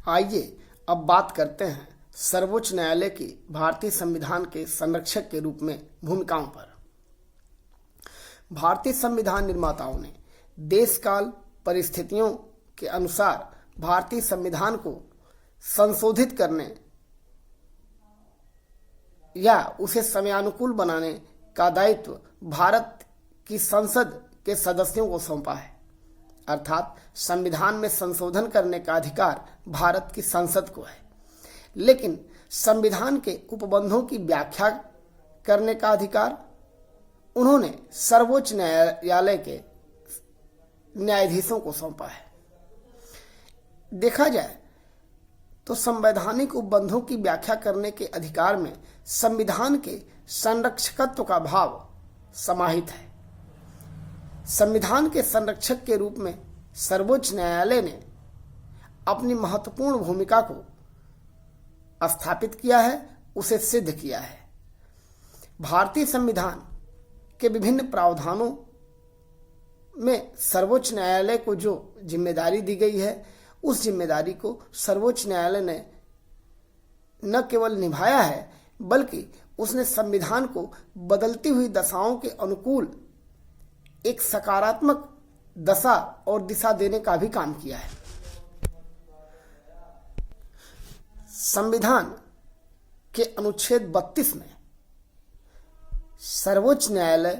आइए अब बात करते हैं सर्वोच्च न्यायालय की भारतीय संविधान के संरक्षक के रूप में भूमिकाओं पर। भारतीय संविधान निर्माताओं ने देश काल परिस्थितियों के अनुसार भारतीय संविधान को संशोधित करने या उसे समयानुकूल बनाने का दायित्व भारत की संसद के सदस्यों को सौंपा है। अर्थात संविधान में संशोधन करने का अधिकार भारत की संसद को है, लेकिन संविधान के उपबंधों की व्याख्या करने का अधिकार उन्होंने सर्वोच्च न्यायालय के न्यायाधीशों को सौंपा है। देखा जाए तो संवैधानिक उपबंधों की व्याख्या करने के अधिकार में संविधान के संरक्षकत्व का भाव समाहित है। संविधान के संरक्षक के रूप में सर्वोच्च न्यायालय ने अपनी महत्वपूर्ण भूमिका को स्थापित किया है, उसे सिद्ध किया है। भारतीय संविधान के विभिन्न प्रावधानों में सर्वोच्च न्यायालय को जो जिम्मेदारी दी गई है, उस जिम्मेदारी को सर्वोच्च न्यायालय ने न केवल निभाया है, बल्कि उसने संविधान को बदलती हुई दशाओं के अनुकूल एक सकारात्मक दशा और दिशा देने का भी काम किया है। संविधान के अनुच्छेद 32 में सर्वोच्च न्यायालय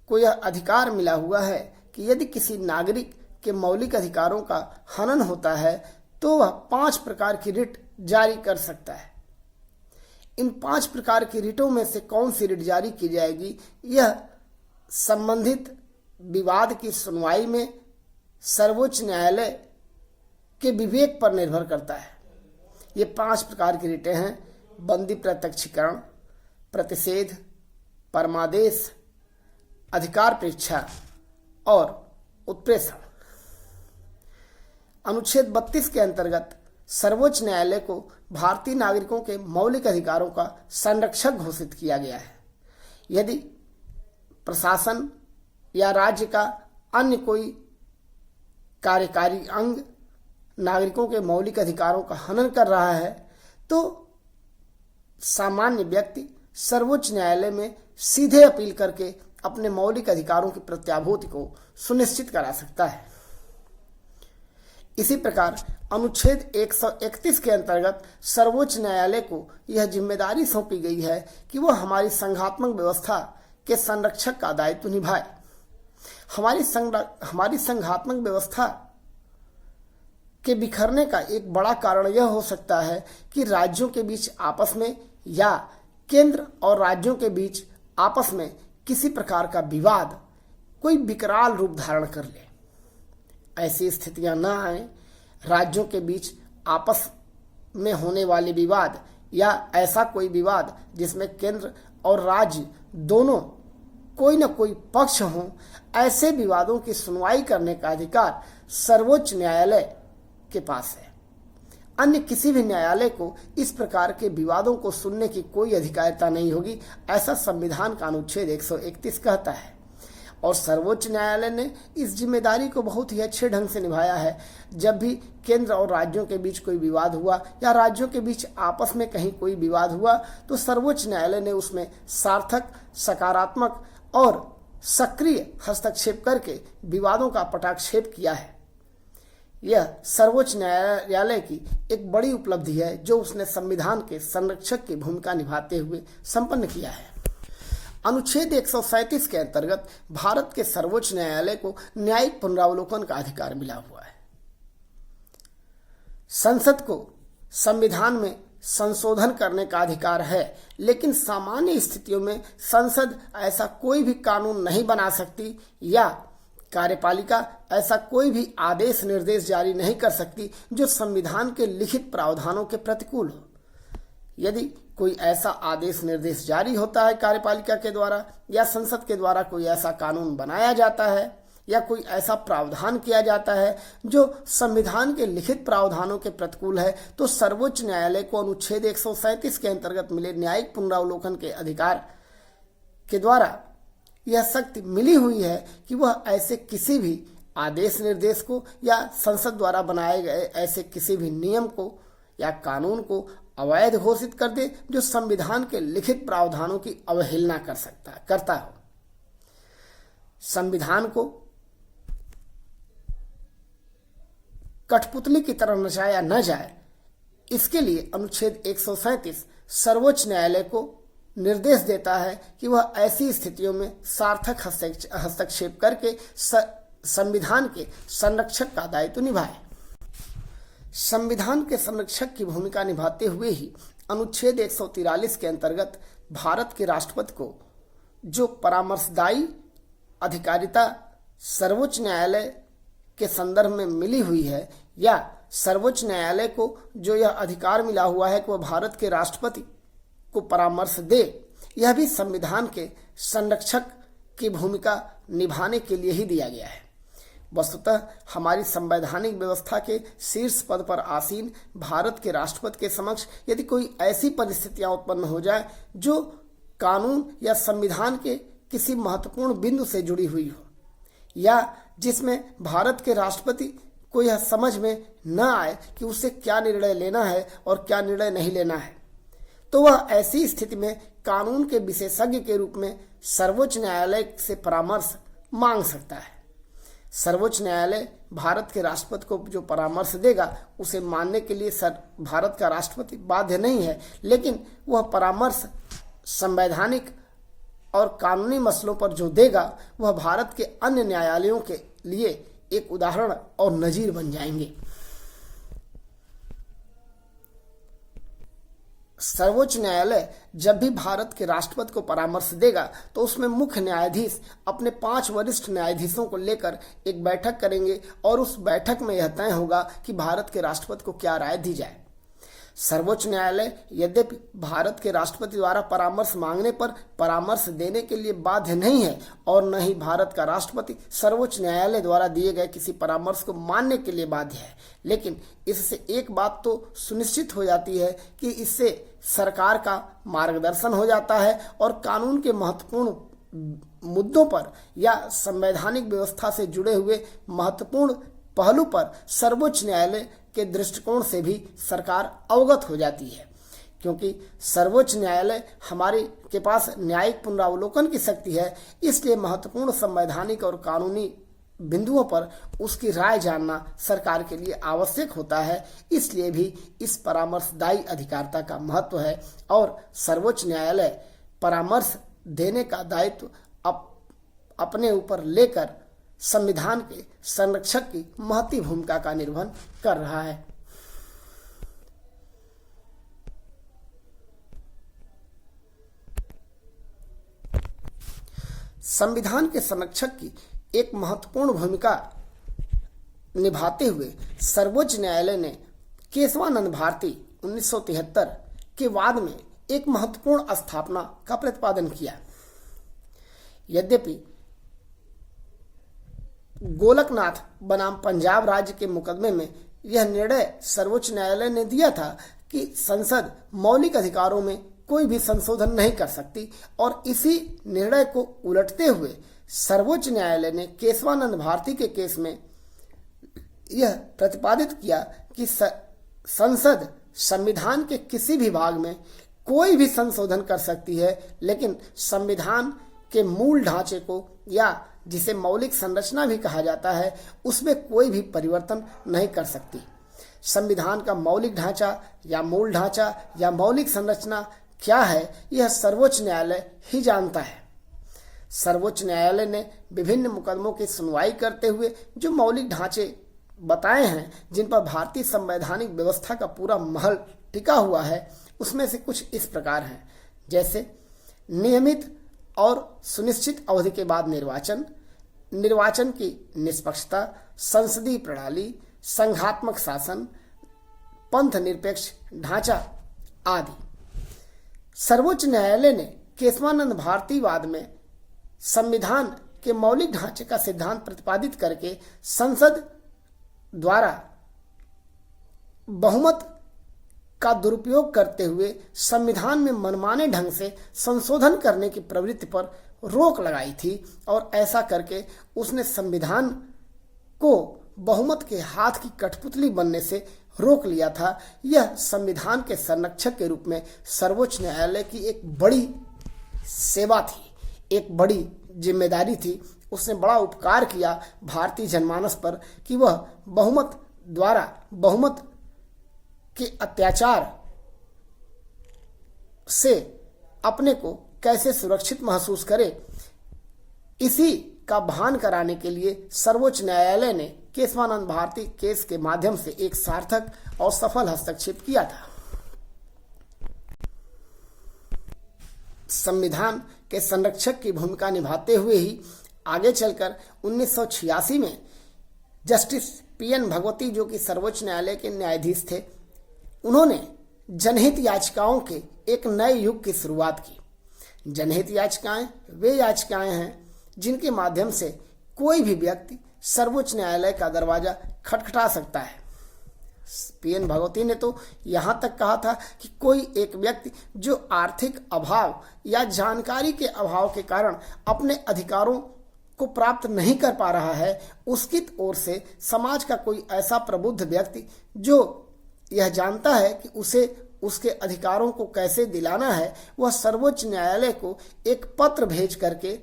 को यह अधिकार मिला हुआ है कि यदि किसी नागरिक के मौलिक अधिकारों का हनन होता है तो वह 5 प्रकार की रिट जारी कर सकता है। इन 5 प्रकार की रिटों में से कौन सी रिट जारी की जाएगी, यह संबंधित विवाद की सुनवाई में सर्वोच्च न्यायालय के विवेक पर निर्भर करता है। ये 5 प्रकार की रिटें हैं: बंदी प्रत्यक्षीकरण, प्रतिषेध, परमादेश, अधिकार परीक्षा और उत्प्रेषण। अनुच्छेद 32 के अंतर्गत सर्वोच्च न्यायालय को भारतीय नागरिकों के मौलिक अधिकारों का संरक्षक घोषित किया गया है। यदि प्रशासन या राज्य का अन्य कोई कार्यकारी अंग नागरिकों के मौलिक अधिकारों का हनन कर रहा है तो सामान्य व्यक्ति सर्वोच्च न्यायालय में सीधे अपील करके अपने मौलिक अधिकारों की प्रत्याभूति को सुनिश्चित करा सकता है। इसी प्रकार अनुच्छेद 131 के अंतर्गत सर्वोच्च न्यायालय को यह जिम्मेदारी सौंपी गई है कि वह हमारी संघात्मक व्यवस्था के संरक्षक का दायित्व निभाए। हमारी संघात्मक व्यवस्था के बिखरने का एक बड़ा कारण यह हो सकता है कि राज्यों के बीच आपस में या केंद्र और राज्यों के बीच आपस में किसी प्रकार का विवाद कोई विकराल रूप धारण कर ले। ऐसी स्थितियां न आए। राज्यों के बीच आपस में होने वाले विवाद या ऐसा कोई विवाद जिसमें केंद्र और राज्य दोनों कोई न कोई पक्ष हो, ऐसे विवादों की सुनवाई करने का अधिकार सर्वोच्च न्यायालय के पास है। अन्य किसी भी न्यायालय को इस प्रकार के विवादों को सुनने की कोई अधिकारिता नहीं होगी, ऐसा संविधान का अनुच्छेद 131 कहता है। और सर्वोच्च न्यायालय ने इस जिम्मेदारी को बहुत ही अच्छे ढंग से निभाया है। जब भी केंद्र और राज्यों के बीच कोई विवाद हुआ या राज्यों के बीच आपस में कहीं कोई विवाद हुआ तो सर्वोच्च न्यायालय ने उसमें सार्थक, सकारात्मक और सक्रिय हस्तक्षेप करके विवादों का पटाक्षेप किया है। यह सर्वोच्च न्यायालय की एक बड़ी उपलब्धि है जो उसने संविधान के संरक्षक की भूमिका निभाते हुए संपन्न किया है। अनुच्छेद 137 के अंतर्गत भारत के सर्वोच्च न्यायालय को न्यायिक पुनरावलोकन का अधिकार मिला हुआ है। संसद को संविधान में संशोधन करने का अधिकार है, लेकिन सामान्य स्थितियों में संसद ऐसा कोई भी कानून नहीं बना सकती या कार्यपालिका ऐसा कोई भी आदेश निर्देश जारी नहीं कर सकती जो संविधान के लिखित प्रावधानों के प्रतिकूल हो। यदि कोई ऐसा आदेश निर्देश जारी होता है कार्यपालिका के द्वारा या संसद के द्वारा कोई ऐसा कानून बनाया जाता है या कोई ऐसा प्रावधान किया जाता है जो संविधान के लिखित प्रावधानों के प्रतिकूल है, तो सर्वोच्च न्यायालय को अनुच्छेद 137 के अंतर्गत मिले न्यायिक पुनरावलोकन के अधिकार के द्वारा यह शक्ति मिली हुई है कि वह ऐसे किसी भी आदेश निर्देश को या संसद द्वारा बनाए गए ऐसे किसी भी नियम को या कानून को अवैध घोषित कर दे जो संविधान के लिखित प्रावधानों की अवहेलना करता हो। संविधान को कठपुतली की तरह नचाया न जाए, इसके लिए अनुच्छेद 137 सर्वोच्च न्यायालय को निर्देश देता है कि वह ऐसी स्थितियों में सार्थक हस्तक्षेप करके संविधान के संरक्षक का दायित्व निभाए। संविधान के संरक्षक की भूमिका निभाते हुए ही अनुच्छेद 143 के अंतर्गत भारत के राष्ट्रपति को जो परामर्शदायी अधिकारिता सर्वोच्च न्यायालय के संदर्भ में मिली हुई है, या सर्वोच्च न्यायालय को जो यह अधिकार मिला हुआ है कि वह भारत के राष्ट्रपति को परामर्श दे, यह भी संविधान के संरक्षक की भूमिका निभाने के लिए ही दिया गया है। वस्तुतः हमारी संवैधानिक व्यवस्था के शीर्ष पद पर आसीन भारत के राष्ट्रपति के समक्ष यदि कोई ऐसी परिस्थितियां उत्पन्न हो जाए जो कानून या संविधान के किसी महत्वपूर्ण बिंदु से जुड़ी हुई हो, या जिसमें भारत के राष्ट्रपति को यह समझ में न आए कि उसे क्या निर्णय लेना है और क्या निर्णय नहीं लेना है, तो वह ऐसी स्थिति में कानून के विशेषज्ञ के रूप में सर्वोच्च न्यायालय से परामर्श मांग सकता है। सर्वोच्च न्यायालय भारत के राष्ट्रपति को जो परामर्श देगा उसे मानने के लिए भारत का राष्ट्रपति बाध्य नहीं है, लेकिन वह परामर्श संवैधानिक और कानूनी मसलों पर जो देगा वह भारत के अन्य न्यायालयों के लिए एक उदाहरण और नजीर बन जाएंगे। सर्वोच्च न्यायालय जब भी भारत के राष्ट्रपति को परामर्श देगा तो उसमें मुख्य न्यायाधीश अपने 5 वरिष्ठ न्यायाधीशों को लेकर एक बैठक करेंगे और उस बैठक में यह तय होगा कि भारत के राष्ट्रपति को क्या राय दी जाए। सर्वोच्च न्यायालय यद्यपि भारत के राष्ट्रपति द्वारा परामर्श मांगने पर परामर्श देने के लिए बाध्य नहीं है और न ही भारत का राष्ट्रपति सर्वोच्च न्यायालय द्वारा दिए गए किसी परामर्श को मानने के लिए बाध्य है, लेकिन इससे एक बात तो सुनिश्चित हो जाती है कि इससे सरकार का मार्गदर्शन हो जाता है और कानून के महत्वपूर्ण मुद्दों पर या संवैधानिक व्यवस्था से जुड़े हुए महत्वपूर्ण पहलू पर सर्वोच्च न्यायालय के दृष्टिकोण से भी सरकार अवगत हो जाती है, क्योंकि सर्वोच्च न्यायालय हमारे के पास न्यायिक पुनरावलोकन की शक्ति है। इसलिए महत्वपूर्ण संवैधानिक और कानूनी बिंदुओं पर उसकी राय जानना सरकार के लिए आवश्यक होता है। इसलिए भी इस परामर्शदायी अधिकारिता का महत्व है और सर्वोच्च न्यायालय परामर्श देने का दायित्व अपने ऊपर लेकर संविधान के संरक्षक की महती भूमिका का निर्वहन कर रहा है। संविधान के संरक्षक की एक महत्वपूर्ण भूमिका निभाते हुए सर्वोच्च न्यायालय ने केशवानंद भारती 1973 के वाद में एक महत्वपूर्ण स्थापना का प्रतिपादन किया। यद्यपि गोलकनाथ बनाम पंजाब राज्य के मुकदमे में यह निर्णय सर्वोच्च न्यायालय ने दिया था कि संसद मौलिक अधिकारों में कोई भी संशोधन नहीं कर सकती, और इसी निर्णय को उलटते हुए सर्वोच्च न्यायालय ने केशवानंद भारती के केस में यह प्रतिपादित किया कि संसद संविधान के किसी भी भाग में कोई भी संशोधन कर सकती है, लेकिन संविधान के मूल ढांचे को या जिसे मौलिक संरचना भी कहा जाता है उसमें कोई भी परिवर्तन नहीं कर सकती। संविधान का मौलिक ढांचा या मूल ढांचा या मौलिक संरचना क्या है यह सर्वोच्च न्यायालय ही जानता है। सर्वोच्च न्यायालय ने विभिन्न मुकदमों की सुनवाई करते हुए जो मौलिक ढांचे बताए हैं जिन पर भारतीय संवैधानिक व्यवस्था का पूरा महल टिका हुआ है, उसमें से कुछ इस प्रकार हैं, जैसे नियमित और सुनिश्चित अवधि के बाद निर्वाचन, निर्वाचन की निष्पक्षता, संसदीय प्रणाली, संघात्मक शासन, पंथ निरपेक्ष ढांचा आदि। सर्वोच्च न्यायालय ने केशवानंद भारती वाद में संविधान के मौलिक ढांचे का सिद्धांत प्रतिपादित करके संसद द्वारा बहुमत का दुरुपयोग करते हुए संविधान में मनमाने ढंग से संशोधन करने की प्रवृत्ति पर रोक लगाई थी, और ऐसा करके उसने संविधान को बहुमत के हाथ की कठपुतली बनने से रोक लिया था। यह संविधान के संरक्षक के रूप में सर्वोच्च न्यायालय की एक बड़ी सेवा थी, एक बड़ी जिम्मेदारी थी। उसने बड़ा उपकार किया भारतीय जनमानस पर कि वह बहुमत द्वारा बहुमत के अत्याचार से अपने को कैसे सुरक्षित महसूस करे। इसी का भान कराने के लिए सर्वोच्च न्यायालय ने केशवानंद भारती केस के माध्यम से एक सार्थक और सफल हस्तक्षेप किया था। संविधान के संरक्षक की भूमिका निभाते हुए ही आगे चलकर 1986 में जस्टिस पीएन भगवती, जो कि सर्वोच्च न्यायालय के न्यायाधीश थे, उन्होंने जनहित याचिकाओं के एक नए युग की शुरुआत की। जनहित याचिकाएं वे याचिकाएं हैं जिनके माध्यम से कोई भी व्यक्ति सर्वोच्च न्यायालय का दरवाजा खटखटा सकता है। पीएन भगवती ने तो यहाँ तक कहा था कि कोई एक व्यक्ति जो आर्थिक अभाव या जानकारी के अभाव के कारण अपने अधिकारों को प्राप्त नहीं कर पा रहा है, उसकी ओर से समाज का कोई ऐसा प्रबुद्ध व्यक्ति जो यह जानता है कि उसे उसके अधिकारों को कैसे दिलाना है, वह सर्वोच्च न्यायालय को एक पत्र भेज करके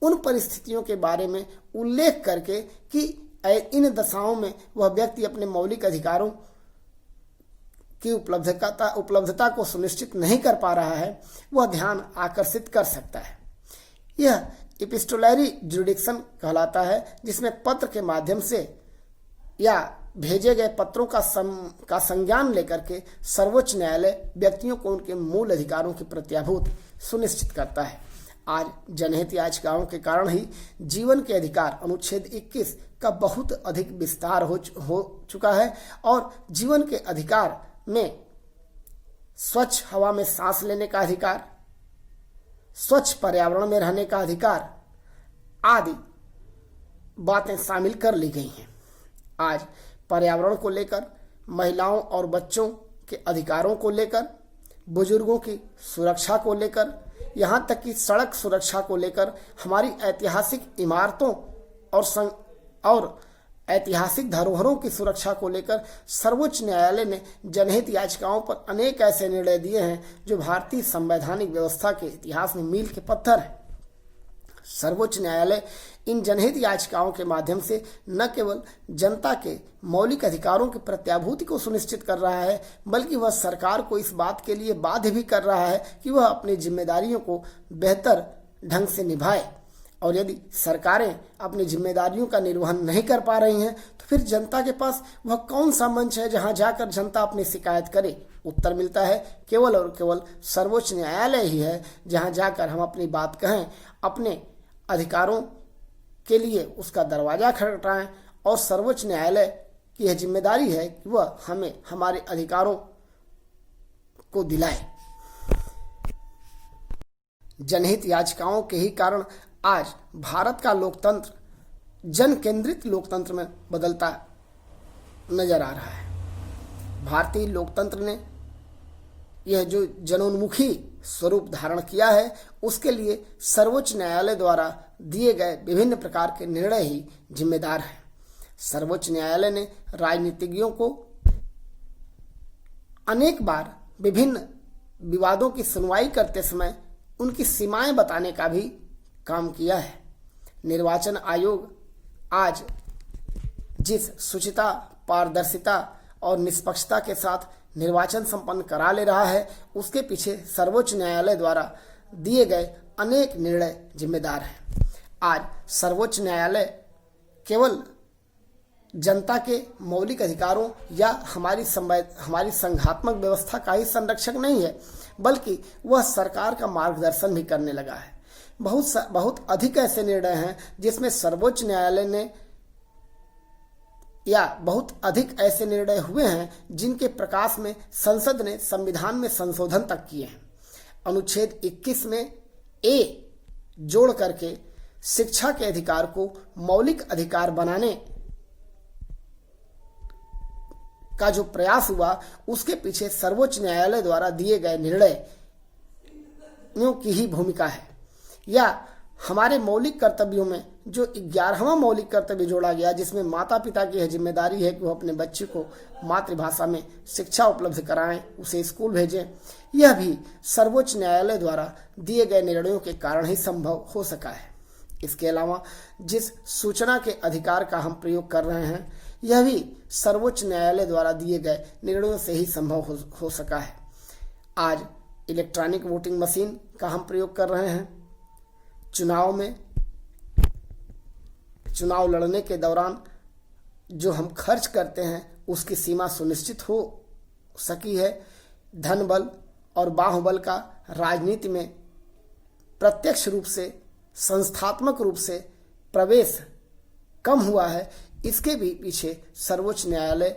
उन परिस्थितियों के बारे में उल्लेख करके कि इन दशाओं में वह व्यक्ति अपने मौलिक अधिकारों की उपलब्धता को सुनिश्चित नहीं कर पा रहा है, वह ध्यान आकर्षित कर सकता है। यह एपिस्टोलरी जुरिडिक्शन कहलाता है, जिसमें पत्र के माध्यम से या भेजे गए पत्रों का संज्ञान लेकर के सर्वोच्च न्यायालय व्यक्तियों को उनके मूल अधिकारों की प्रत्याभूत सुनिश्चित करता है। आज जनहित याचिकाओं के कारण ही जीवन के अधिकार अनुच्छेद 21 का बहुत अधिक विस्तार हो चुका है और जीवन के अधिकार में स्वच्छ हवा में सांस लेने का अधिकार, स्वच्छ पर्यावरण में रहने का अधिकार आदि बातें शामिल कर ली गई हैं। आज पर्यावरण को लेकर, महिलाओं और बच्चों के अधिकारों को लेकर, बुजुर्गों की सुरक्षा को लेकर, यहाँ तक कि सड़क सुरक्षा को लेकर, हमारी ऐतिहासिक इमारतों और ऐतिहासिक धरोहरों की सुरक्षा को लेकर सर्वोच्च न्यायालय ने जनहित याचिकाओं पर अनेक ऐसे निर्णय दिए हैं जो भारतीय संवैधानिक व्यवस्था के इतिहास में मील के पत्थर हैं। सर्वोच्च न्यायालय इन जनहित याचिकाओं के माध्यम से न केवल जनता के मौलिक अधिकारों की प्रत्याभूति को सुनिश्चित कर रहा है, बल्कि वह सरकार को इस बात के लिए बाध्य भी कर रहा है कि वह अपनी जिम्मेदारियों को बेहतर ढंग से निभाए। और यदि सरकारें अपनी जिम्मेदारियों का निर्वहन नहीं कर पा रही हैं, तो फिर जनता के पास वह कौन सा मंच है जहां जाकर जनता अपनी शिकायत करे? उत्तर मिलता है केवल और केवल सर्वोच्च न्यायालय ही है, जहां जाकर हम अपनी बात कहें, अपने अधिकारों के लिए उसका दरवाजा खटखटाएं। और सर्वोच्च न्यायालय की यह जिम्मेदारी है कि वह हमें हमारे अधिकारों को दिलाए। जनहित याचिकाओं के ही कारण आज भारत का लोकतंत्र जन केंद्रित लोकतंत्र में बदलता नजर आ रहा है। भारतीय लोकतंत्र ने यह जो जनोन्मुखी स्वरूप धारण किया है, उसके लिए सर्वोच्च न्यायालय द्वारा दिए गए विभिन्न प्रकार के निर्णय ही जिम्मेदार हैं। सर्वोच्च न्यायालय ने राजनीतिज्ञों को अनेक बार विभिन्न विवादों की सुनवाई करते समय उनकी सीमाएं बताने का भी काम किया है। निर्वाचन आयोग आज जिस शुचिता, पारदर्शिता और निष्पक्षता के साथ निर्वाचन संपन्न करा ले रहा है, उसके पीछे सर्वोच्च न्यायालय द्वारा दिए गए अनेक निर्णय जिम्मेदार हैं। आज सर्वोच्च न्यायालय केवल जनता के मौलिक अधिकारों या हमारी संघात्मक व्यवस्था का ही संरक्षक नहीं है, बल्कि वह सरकार का मार्गदर्शन भी करने लगा है। बहुत अधिक ऐसे निर्णय हैं जिसमें सर्वोच्च न्यायालय ने या बहुत अधिक ऐसे निर्णय हुए हैं जिनके प्रकाश में संसद ने संविधान में संशोधन तक किए हैं। अनुच्छेद 21 में ए जोड़ करके शिक्षा के अधिकार को मौलिक अधिकार बनाने का जो प्रयास हुआ, उसके पीछे सर्वोच्च न्यायालय द्वारा दिए गए निर्णयों की ही भूमिका है। या हमारे मौलिक कर्तव्यों में जो 11वां मौलिक कर्तव्य जोड़ा गया, जिसमें माता पिता की यह जिम्मेदारी है कि वो अपने बच्चे को मातृभाषा में शिक्षा उपलब्ध कराएं, उसे स्कूल भेजें, यह भी सर्वोच्च न्यायालय द्वारा दिए गए निर्णयों के कारण ही संभव हो सका है। इसके अलावा जिस सूचना के अधिकार का हम प्रयोग कर रहे हैं, यह भी सर्वोच्च न्यायालय द्वारा दिए गए निर्णयों से ही संभव हो सका है। आज इलेक्ट्रॉनिक वोटिंग मशीन का हम प्रयोग कर रहे हैं। चुनाव लड़ने के दौरान जो हम खर्च करते हैं उसकी सीमा सुनिश्चित हो सकी है। धन बल और बाहुबल का राजनीति में प्रत्यक्ष रूप से, संस्थात्मक रूप से प्रवेश कम हुआ है। इसके भी पीछे सर्वोच्च न्यायालय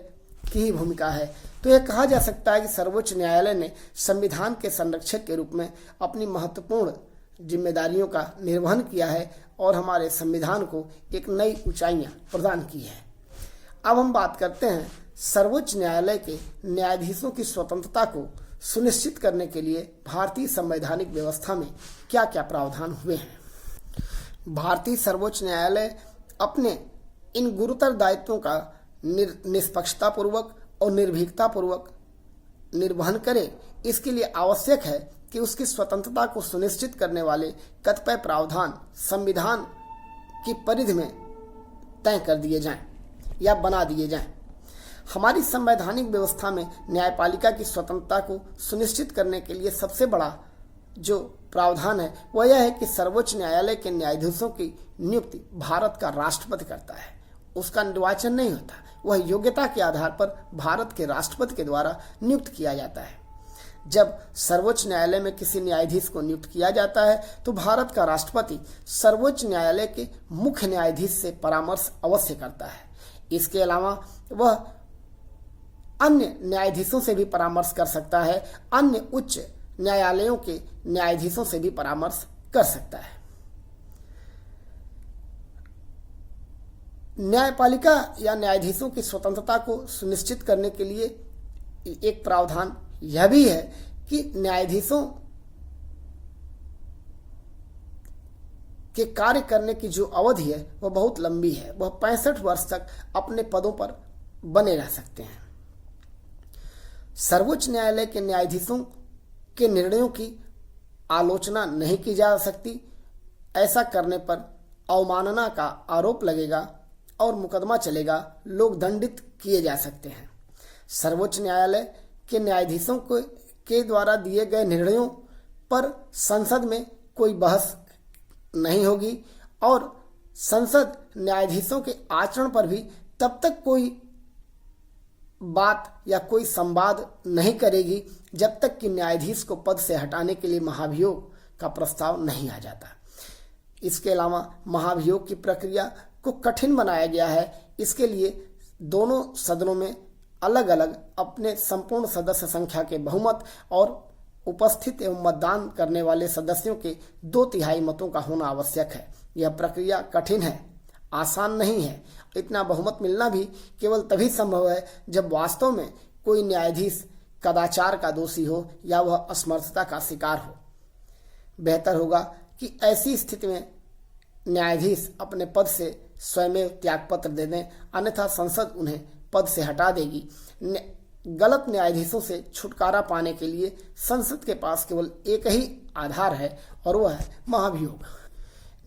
की ही भूमिका है। तो यह कहा जा सकता है कि सर्वोच्च न्यायालय ने संविधान के संरक्षक के रूप में अपनी महत्वपूर्ण जिम्मेदारियों का निर्वहन किया है और हमारे संविधान को एक नई ऊंचाइयां प्रदान की है। अब हम बात करते हैं सर्वोच्च न्यायालय के न्यायाधीशों की स्वतंत्रता को सुनिश्चित करने के लिए भारतीय संवैधानिक व्यवस्था में क्या क्या प्रावधान हुए हैं। भारतीय सर्वोच्च न्यायालय अपने इन गुरुतर दायित्वों का निष्पक्षतापूर्वक और निर्भीकतापूर्वक निर्वहन करे, इसके लिए आवश्यक है कि उसकी स्वतंत्रता को सुनिश्चित करने वाले कतिपय प्रावधान संविधान की परिधि में तय कर दिए जाएं या बना दिए जाएं। हमारी संवैधानिक व्यवस्था में न्यायपालिका की स्वतंत्रता को सुनिश्चित करने के लिए सबसे बड़ा जो प्रावधान है वह यह है कि सर्वोच्च न्यायालय के न्यायाधीशों की नियुक्ति भारत का राष्ट्रपति करता है। उसका निर्वाचन नहीं होता, वह योग्यता के आधार पर भारत के राष्ट्रपति के द्वारा नियुक्त किया जाता है। जब सर्वोच्च न्यायालय में किसी न्यायाधीश को नियुक्त किया जाता है तो भारत का राष्ट्रपति सर्वोच्च न्यायालय के मुख्य न्यायाधीश से परामर्श अवश्य करता है। इसके अलावा वह अन्य न्यायाधीशों से भी परामर्श कर सकता है, अन्य उच्च न्यायालयों के न्यायाधीशों से भी परामर्श कर सकता है। न्यायपालिका या न्यायाधीशों की स्वतंत्रता को सुनिश्चित करने के लिए एक प्रावधान यह भी है कि न्यायाधीशों के कार्य करने की जो अवधि है वह बहुत लंबी है। वह 65 वर्ष तक अपने पदों पर बने रह सकते हैं। सर्वोच्च न्यायालय के न्यायाधीशों के निर्णयों की आलोचना नहीं की जा सकती। ऐसा करने पर अवमानना का आरोप लगेगा और मुकदमा चलेगा, लोग दंडित किए जा सकते हैं। सर्वोच्च न्यायालय के न्यायाधीशों के द्वारा दिए गए निर्णयों पर संसद में कोई बहस नहीं होगी और संसद न्यायाधीशों के आचरण पर भी तब तक कोई बात या कोई संवाद नहीं करेगी जब तक कि न्यायाधीश को पद से हटाने के लिए महाभियोग का प्रस्ताव नहीं आ जाता। इसके अलावा महाभियोग की प्रक्रिया को कठिन बनाया गया है। इसके लिए दोनों सदनों में अलग अलग अपने संपूर्ण सदस्य संख्या के बहुमत और उपस्थित एवं मतदान करने वाले सदस्यों के 2/3 मतों का होना आवश्यक है। यह प्रक्रिया कठिन है, आसान नहीं है। इतना बहुमत मिलना भी केवल तभी संभव है जब वास्तव में कोई न्यायाधीश कदाचार का दोषी हो या वह असमर्थता का शिकार हो। बेहतर होगा कि ऐसी स्थिति में न्यायाधीश अपने पद से स्वयं त्यागपत्र दे दें, अन्यथा संसद उन्हें पद से हटा देगी। गलत न्यायाधीशों से छुटकारा पाने के लिए संसद के पास केवल एक ही आधार है और वह है महाभियोग।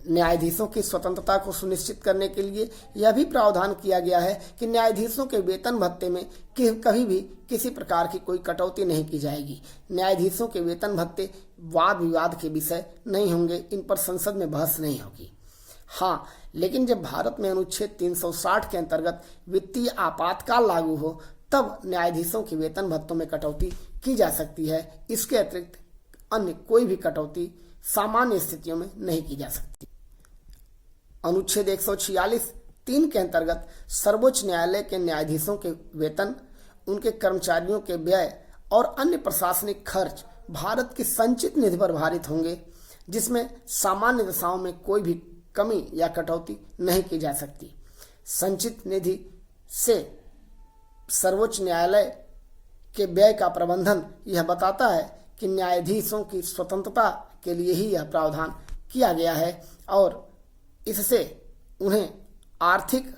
न्यायाधीशों की स्वतंत्रता को सुनिश्चित करने के लिए यह भी प्रावधान किया गया है कि न्यायाधीशों के वेतन भत्ते में कभी भी किसी प्रकार की कोई कटौती नहीं की जाएगी। न्यायाधीशों के वेतन भत्ते वाद विवाद के विषय नहीं होंगे, इन पर संसद में बहस नहीं होगी। हाँ, लेकिन जब भारत में अनुच्छेद 360 के अंतर्गत वित्तीय आपातकाल लागू हो तब न्यायाधीशों के वेतन भत्तों में कटौती की जा सकती है। इसके अतिरिक्त अन्य कोई भी कटौती सामान्य स्थितियों में नहीं की जा सकती। अनुच्छेद 146(3) के अंतर्गत सर्वोच्च न्यायालय के न्यायाधीशों के वेतन, उनके कर्मचारियों के व्यय और अन्य प्रशासनिक खर्च भारत की संचित निधि पर भारित होंगे, जिसमें सामान्य दशाओं में कोई भी कमी या कटौती नहीं की जा सकती। संचित निधि से सर्वोच्च न्यायालय के व्यय का प्रबंधन यह बताता है कि न्यायाधीशों की स्वतंत्रता के लिए ही यह प्रावधान किया गया है और इससे उन्हें आर्थिक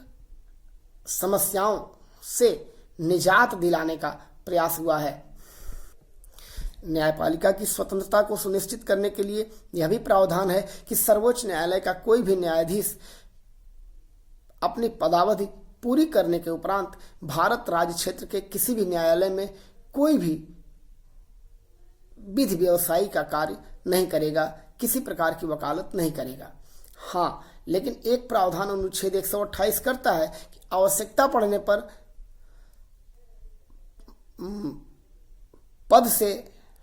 समस्याओं से निजात दिलाने का प्रयास हुआ है। न्यायपालिका की स्वतंत्रता को सुनिश्चित करने के लिए यह भी प्रावधान है कि सर्वोच्च न्यायालय का कोई भी न्यायाधीश अपनी पदावधि पूरी करने के उपरांत भारत राज्य क्षेत्र के किसी भी न्यायालय में कोई भी विधि व्यवसायी का कार्य नहीं करेगा, किसी प्रकार की वकालत नहीं करेगा। हाँ, लेकिन एक प्रावधान अनुच्छेद 128 करता है कि आवश्यकता पड़ने पर पद से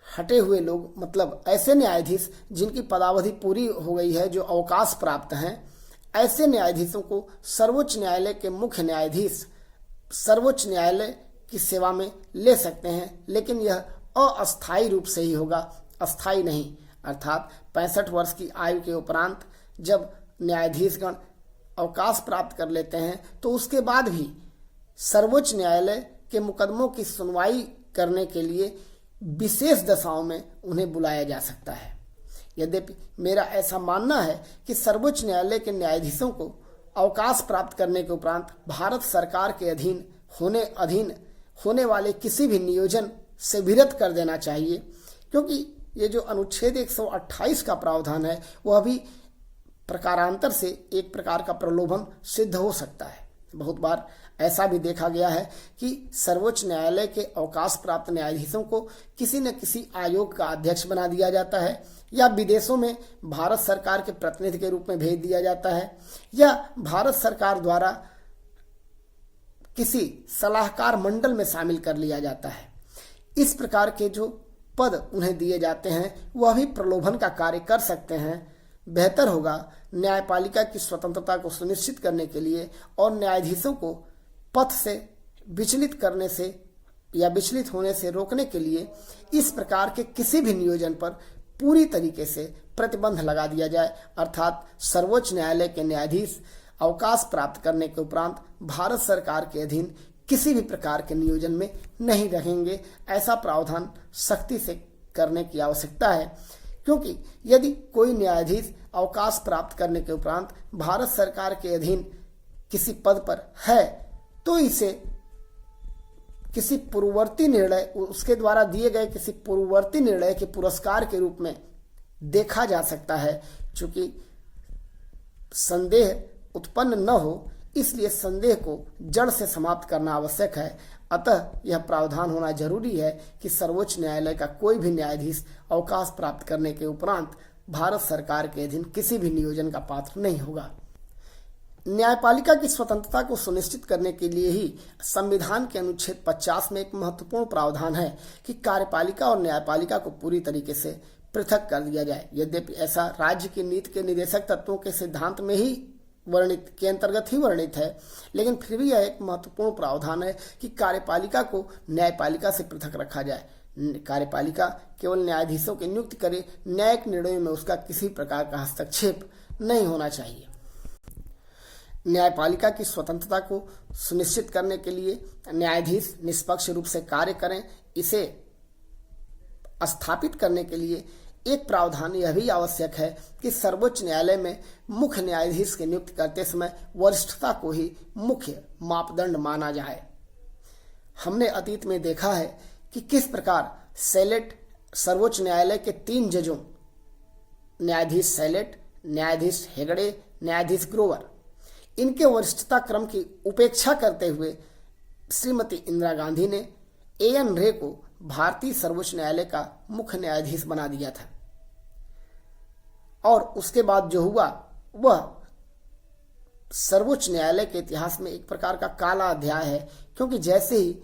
हटे हुए लोग, मतलब ऐसे न्यायाधीश जिनकी पदावधि पूरी हो गई है, जो अवकाश प्राप्त हैं, ऐसे न्यायाधीशों को सर्वोच्च न्यायालय के मुख्य न्यायाधीश सर्वोच्च न्यायालय की सेवा में ले सकते हैं, लेकिन यह अस्थायी रूप से ही होगा, अस्थायी नहीं। अर्थात 65 वर्ष की आयु के उपरांत जब न्यायाधीशगण अवकाश प्राप्त कर लेते हैं तो उसके बाद भी सर्वोच्च न्यायालय के मुकदमों की सुनवाई करने के लिए विशेष दशाओं में उन्हें बुलाया जा सकता है। यद्यपि मेरा ऐसा मानना है कि सर्वोच्च न्यायालय के न्यायाधीशों को अवकाश प्राप्त करने के उपरांत भारत सरकार के अधीन होने वाले किसी भी नियोजन से विरत कर देना चाहिए, क्योंकि ये जो अनुच्छेद 128 का प्रावधान है वह भी प्रकारांतर से एक प्रकार का प्रलोभन सिद्ध हो सकता है। बहुत बार ऐसा भी देखा गया है कि सर्वोच्च न्यायालय के अवकाश प्राप्त न्यायाधीशों को किसी न किसी आयोग का अध्यक्ष बना दिया जाता है, या विदेशों में भारत सरकार के प्रतिनिधि के रूप में भेज दिया जाता है, या भारत सरकार द्वारा किसी सलाहकार मंडल में शामिल कर लिया जाता है। इस प्रकार के जो पद उन्हें दिए जाते हैं वह भी प्रलोभन का कार्य कर सकते हैं। बेहतर होगा न्यायपालिका की स्वतंत्रता को सुनिश्चित करने के लिए और न्यायाधीशों को पथ से विचलित करने से या विचलित होने से रोकने के लिए इस प्रकार के किसी भी नियोजन पर पूरी तरीके से प्रतिबंध लगा दिया जाए। अर्थात सर्वोच्च न्यायालय के न्यायाधीश अवकाश प्राप्त करने के उपरांत भारत सरकार के अधीन किसी भी प्रकार के नियोजन में नहीं रहेंगे। ऐसा प्रावधान सख्ती से करने की आवश्यकता है, क्योंकि यदि कोई न्यायाधीश अवकाश प्राप्त करने के उपरांत भारत सरकार के अधीन किसी पद पर है तो इसे किसी पूर्ववर्ती निर्णय, उसके द्वारा दिए गए किसी पूर्ववर्ती निर्णय के पुरस्कार के रूप में देखा जा सकता है। चूंकि संदेह उत्पन्न न हो, इसलिए संदेह को जड़ से समाप्त करना आवश्यक है। अतः यह प्रावधान होना जरूरी है कि सर्वोच्च न्यायालय का कोई भी न्यायाधीश अवकाश प्राप्त करने के उपरांत भारत सरकार के अधीन किसी भी नियोजन का पात्र नहीं होगा। न्यायपालिका की स्वतंत्रता को सुनिश्चित करने के लिए ही संविधान के अनुच्छेद 50 में एक महत्वपूर्ण प्रावधान है कि कार्यपालिका और न्यायपालिका को पूरी तरीके से पृथक कर दिया जाए। यद्यपि ऐसा राज्य की नीति के निर्देशक तत्वों के सिद्धांत में ही के अंतर्गत ही वर्णित है, लेकिन फिर भी यह एक महत्वपूर्ण प्रावधान है कि कार्यपालिका को न्यायपालिका से पृथक रखा जाए। कार्यपालिका केवल न्यायाधीशों की नियुक्ति करे, न्यायिक निर्णयों में उसका किसी प्रकार का हस्तक्षेप नहीं होना चाहिए। न्यायपालिका की स्वतंत्रता को सुनिश्चित करने के लिए न्यायाधीश निष्पक्ष रूप से कार्य करें, इसे स्थापित करने के लिए एक प्रावधान यह भी आवश्यक है कि सर्वोच्च न्यायालय में मुख्य न्यायाधीश की नियुक्ति करते समय वरिष्ठता को ही मुख्य मापदंड माना जाए। हमने अतीत में देखा है कि किस प्रकार सैलेट सर्वोच्च न्यायालय के 3 जजों, न्यायाधीश सैलेट, न्यायाधीश हेगड़े, न्यायाधीश ग्रोवर, इनके वरिष्ठता क्रम की उपेक्षा करते हुए श्रीमती इंदिरा गांधी ने A.N. रे को भारतीय सर्वोच्च न्यायालय का मुख्य न्यायाधीश बना दिया था। और उसके बाद जो हुआ वह सर्वोच्च न्यायालय के इतिहास में एक प्रकार का काला अध्याय है, क्योंकि जैसे ही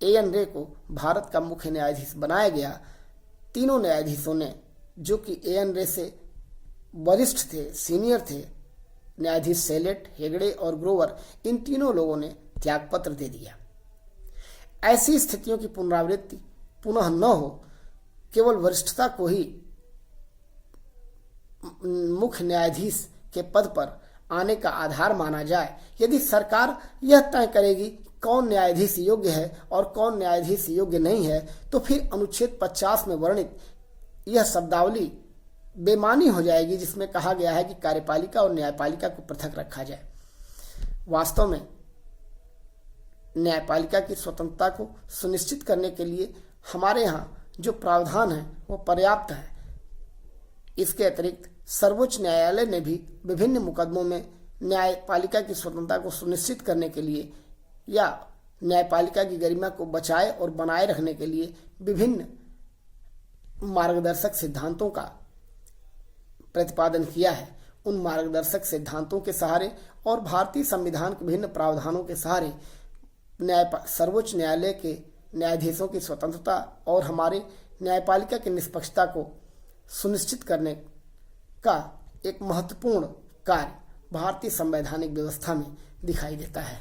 A.N. रे को भारत का मुख्य न्यायाधीश बनाया गया, तीनों न्यायाधीशों ने, जो कि A.N. रे से वरिष्ठ थे, सीनियर थे, न्यायाधीश सैलेट, हेगड़े और ग्रोवर, इन तीनों लोगों ने त्यागपत्र दे दिया। ऐसी स्थितियों की पुनरावृत्ति पुनः न हो, केवल वरिष्ठता को ही मुख्य न्यायाधीश के पद पर आने का आधार माना जाए। यदि सरकार यह तय करेगी कौन न्यायाधीश योग्य है और कौन न्यायाधीश योग्य नहीं है, तो फिर अनुच्छेद 50 में वर्णित यह शब्दावली बेमानी हो जाएगी जिसमें कहा गया है कि कार्यपालिका और न्यायपालिका को पृथक रखा जाए। वास्तव में न्यायपालिका की स्वतंत्रता को सुनिश्चित करने के लिए हमारे यहाँ जो प्रावधान है वो पर्याप्त है। इसके अतिरिक्त सर्वोच्च न्यायालय ने भी विभिन्न मुकदमों में न्यायपालिका की स्वतंत्रता को सुनिश्चित करने के लिए या न्यायपालिका की गरिमा को बचाए और बनाए रखने के लिए विभिन्न मार्गदर्शक सिद्धांतों का प्रतिपादन किया है। उन मार्गदर्शक सिद्धांतों के सहारे और भारतीय संविधान के विभिन्न प्रावधानों के सहारे सर्वोच्च न्यायालय के न्यायाधीशों की स्वतंत्रता और हमारे न्यायपालिका की निष्पक्षता को सुनिश्चित करने का एक महत्वपूर्ण कार्य भारतीय संवैधानिक व्यवस्था में दिखाई देता है।